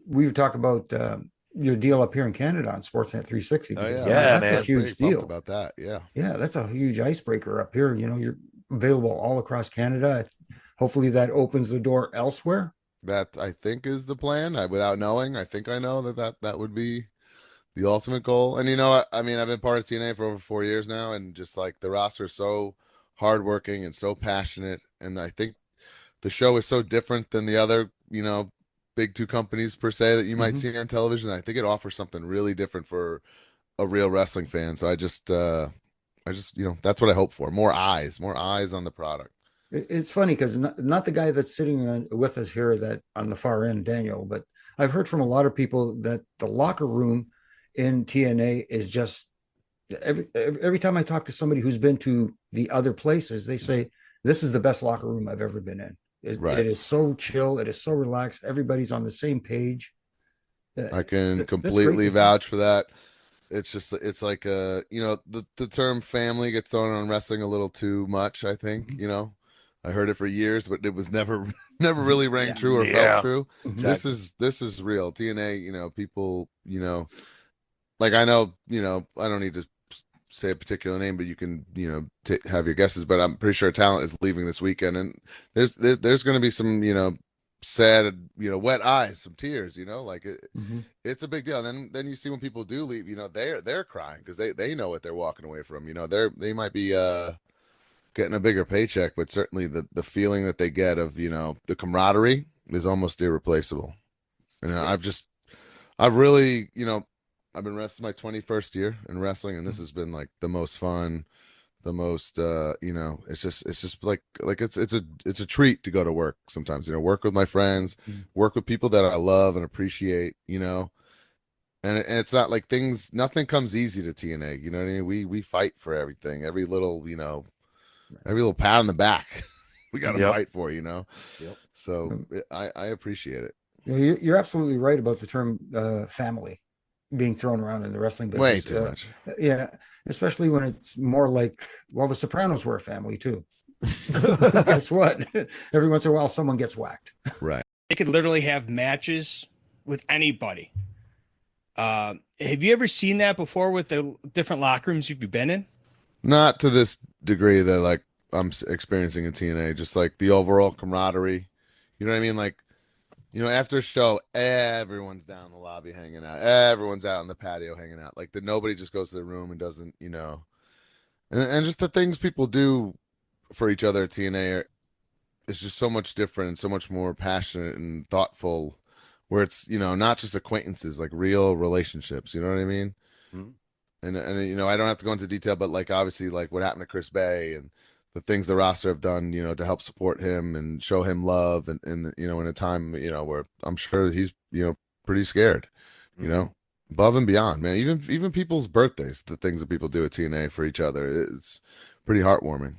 we talk about your deal up here in Canada on Sportsnet 360 Oh because yeah, I'm Yeah, that's a man. pretty huge pumped deal. about that. Yeah. Yeah, that's a huge icebreaker up here. You're available all across Canada. Hopefully that opens the door elsewhere. That I think is the plan. Without knowing, I think I know that would be the ultimate goal. And I mean, I've been part of TNA for over 4 years now, and just like the roster is so hardworking and so passionate, and I think the show is so different than the other, big two companies per se that you might Hmm. see on television. I think it offers something really different for a real wrestling fan. So I just, that's what I hope for. More eyes on the product. It's funny because not the guy that's sitting with us here that on the far end, Daniel, but I've heard from a lot of people that the locker room in TNA is just every time I talk to somebody who's been to the other places, they say this is the best locker room I've ever been in. Right. It is so chill, it is so relaxed. Everybody's on the same page. I can That's great completely to hear. vouch for that. It's like the term family gets thrown on wrestling a little too much, I think, Mhm. I heard it for years, but it was never never really rang Yeah. true or felt Yeah, true. Mhm. This exactly. is this is real. TNA, people, like I know, I don't need to say a particular name, but you can, have your guesses. But I'm pretty sure talent is leaving this weekend, and there's going to be some, sad, wet eyes, some tears, like Mhm. it's a big deal. And then you see when people do leave, they're crying because they know what they're walking away from. They might be getting a bigger paycheck, but certainly the feeling that they get of the camaraderie is almost irreplaceable. And I've really, I've been wrestling my 21st year in wrestling, and this has been like the most fun, the most it's just like it's a treat to go to work sometimes, work with my friends, Mhm. work with people that I love and appreciate, and it's not like nothing comes easy to TNA, you know what I mean? We fight for everything, every little pat on the back we got to Mhm. Yep. fight for, Yep. so I appreciate it. You're absolutely right about the term family being thrown around in the wrestling Way business. too much. Yeah, especially when it's more like, well, the Sopranos were a family too. But guess what? Every once in a while, someone gets whacked. Right. They could literally have matches with anybody. Have you ever seen that before with the different locker rooms you've been in? Not to this degree that like I'm experiencing in TNA, just like the overall camaraderie. You know what I mean? Like, after a show, everyone's down in the lobby hanging out. Everyone's out on the patio hanging out. Like that nobody just goes to the room and doesn't, and just the things people do for each other at TNA is just so much different and so much more passionate and thoughtful where it's, not just acquaintances, like real relationships, you know what I mean? Mhm. And I don't have to go into detail, but like obviously like what happened to Chris Bay and the things the roster have done, to help support him and show him love and in a time, where I'm sure he's, pretty scared, you Mhm. know, above and beyond, man. Even people's birthdays, the things that people do at TNA for each other, it's pretty heartwarming.